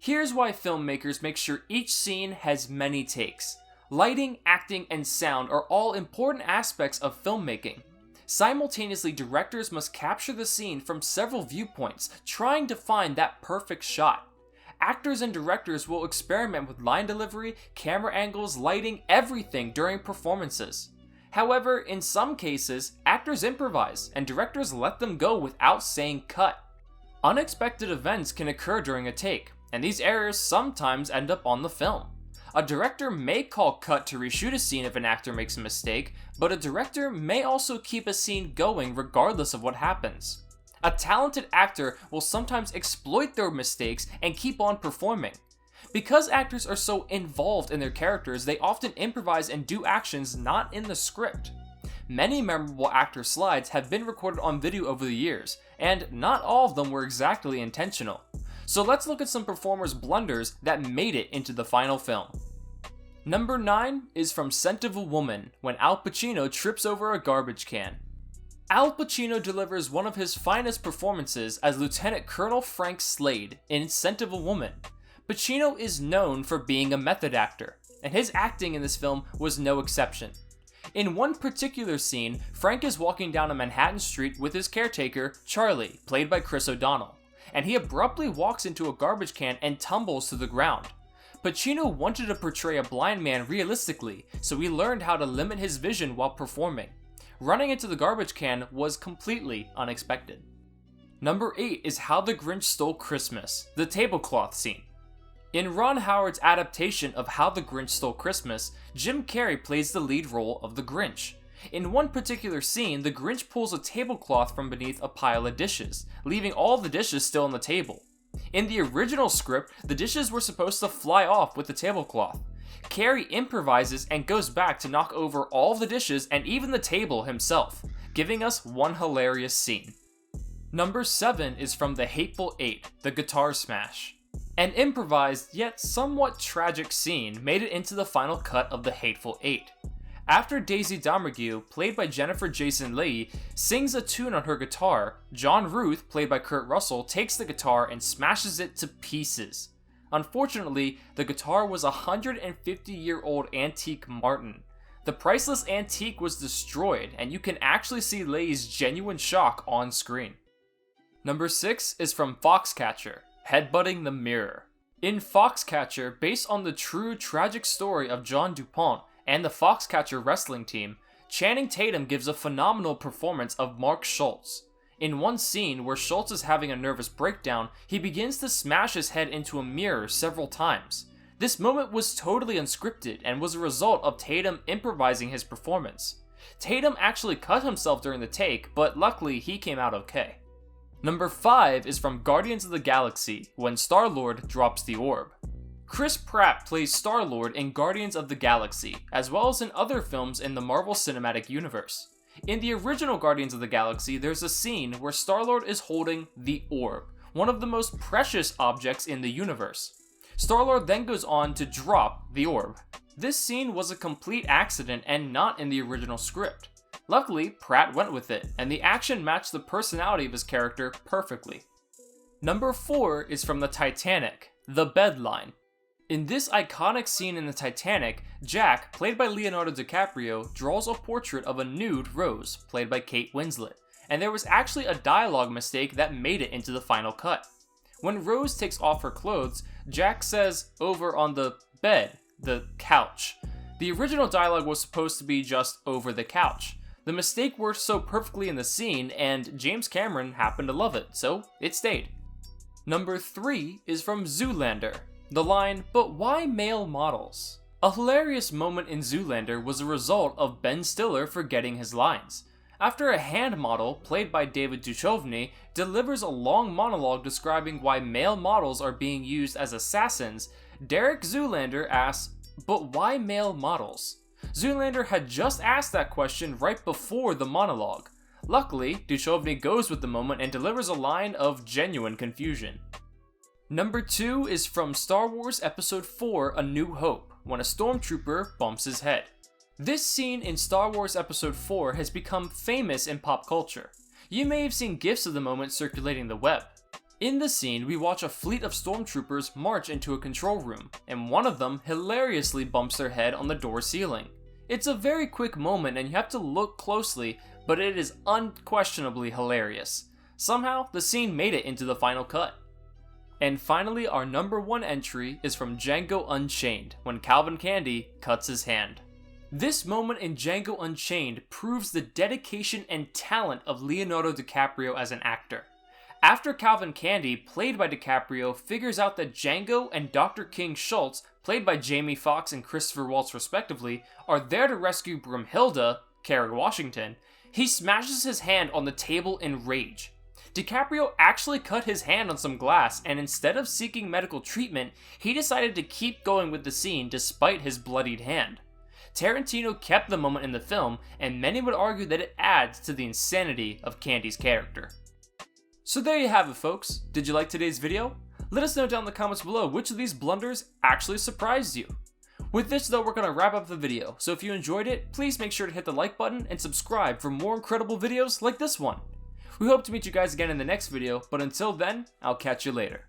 Here's why filmmakers make sure each scene has many takes. Lighting, acting, and sound are all important aspects of filmmaking. Simultaneously, directors must capture the scene from several viewpoints, trying to find that perfect shot. Actors and directors will experiment with line delivery, camera angles, lighting, everything during performances. However, in some cases, actors improvise, and directors let them go without saying cut. Unexpected events can occur during a take, and these errors sometimes end up on the film. A director may call cut to reshoot a scene if an actor makes a mistake, but a director may also keep a scene going regardless of what happens. A talented actor will sometimes exploit their mistakes and keep on performing. Because actors are so involved in their characters, they often improvise and do actions not in the script. Many memorable actor slides have been recorded on video over the years, and not all of them were exactly intentional. So let's look at some performers' blunders that made it into the final film. Number 9 is from Scent of a Woman, when Al Pacino trips over a garbage can. Al Pacino delivers one of his finest performances as Lieutenant Colonel Frank Slade in Scent of a Woman. Pacino is known for being a method actor, and his acting in this film was no exception. In one particular scene, Frank is walking down a Manhattan street with his caretaker, Charlie, played by Chris O'Donnell, and he abruptly walks into a garbage can and tumbles to the ground. Pacino wanted to portray a blind man realistically, so he learned how to limit his vision while performing. Running into the garbage can was completely unexpected. Number 8 is How the Grinch Stole Christmas, the tablecloth scene. In Ron Howard's adaptation of How the Grinch Stole Christmas, Jim Carrey plays the lead role of the Grinch. In one particular scene, the Grinch pulls a tablecloth from beneath a pile of dishes, leaving all the dishes still on the table. In the original script, the dishes were supposed to fly off with the tablecloth. Carrey improvises and goes back to knock over all the dishes and even the table himself, giving us one hilarious scene. Number 7 is from The Hateful Eight, the guitar smash. An improvised yet somewhat tragic scene made it into the final cut of The Hateful Eight. After Daisy Domergue, played by Jennifer Jason Leigh, sings a tune on her guitar, John Ruth, played by Kurt Russell, takes the guitar and smashes it to pieces. Unfortunately, the guitar was a 150-year-old antique Martin. The priceless antique was destroyed, and you can actually see Leigh's genuine shock on screen. Number 6 is from Foxcatcher, Headbutting the Mirror. In Foxcatcher, based on the true tragic story of John DuPont and the Foxcatcher wrestling team, Channing Tatum gives a phenomenal performance of Mark Schultz. In one scene where Schultz is having a nervous breakdown, he begins to smash his head into a mirror several times. This moment was totally unscripted and was a result of Tatum improvising his performance. Tatum actually cut himself during the take, but luckily he came out okay. Number 5 is from Guardians of the Galaxy, when Star-Lord drops the orb. Chris Pratt plays Star-Lord in Guardians of the Galaxy, as well as in other films in the Marvel Cinematic Universe. In the original Guardians of the Galaxy, there's a scene where Star-Lord is holding the orb, one of the most precious objects in the universe. Star-Lord then goes on to drop the orb. This scene was a complete accident and not in the original script. Luckily, Pratt went with it, and the action matched the personality of his character perfectly. Number 4 is from the Titanic, The Bed Line. In this iconic scene in the Titanic, Jack, played by Leonardo DiCaprio, draws a portrait of a nude Rose, played by Kate Winslet, and there was actually a dialogue mistake that made it into the final cut. When Rose takes off her clothes, Jack says, "over on the bed, the couch." The original dialogue was supposed to be just "over the couch." The mistake worked so perfectly in the scene, and James Cameron happened to love it, so it stayed. Number 3 is from Zoolander. The line, "but why male models?" A hilarious moment in Zoolander was a result of Ben Stiller forgetting his lines. After a hand model, played by David Duchovny, delivers a long monologue describing why male models are being used as assassins, Derek Zoolander asks, "but why male models?" Zoolander had just asked that question right before the monologue. Luckily, Duchovny goes with the moment and delivers a line of genuine confusion. Number 2 is from Star Wars Episode 4, A New Hope, when a stormtrooper bumps his head. This scene in Star Wars Episode 4 has become famous in pop culture. You may have seen GIFs of the moment circulating the web. In the scene, we watch a fleet of stormtroopers march into a control room, and one of them hilariously bumps their head on the door ceiling. It's a very quick moment and you have to look closely, but it is unquestionably hilarious. Somehow, the scene made it into the final cut. And finally, our number 1 entry is from Django Unchained, when Calvin Candie cuts his hand. This moment in Django Unchained proves the dedication and talent of Leonardo DiCaprio as an actor. After Calvin Candie, played by DiCaprio, figures out that Django and Dr. King Schultz, played by Jamie Foxx and Christopher Waltz respectively, are there to rescue Broomhilda, Kerry Washington, he smashes his hand on the table in rage. DiCaprio actually cut his hand on some glass, and instead of seeking medical treatment, he decided to keep going with the scene despite his bloodied hand. Tarantino kept the moment in the film, and many would argue that it adds to the insanity of Candie's character. So there you have it, folks. Did you like today's video? Let us know down in the comments below which of these blunders actually surprised you. With this though, we're going to wrap up the video, so if you enjoyed it, please make sure to hit the like button and subscribe for more incredible videos like this one. We hope to meet you guys again in the next video, but until then, I'll catch you later.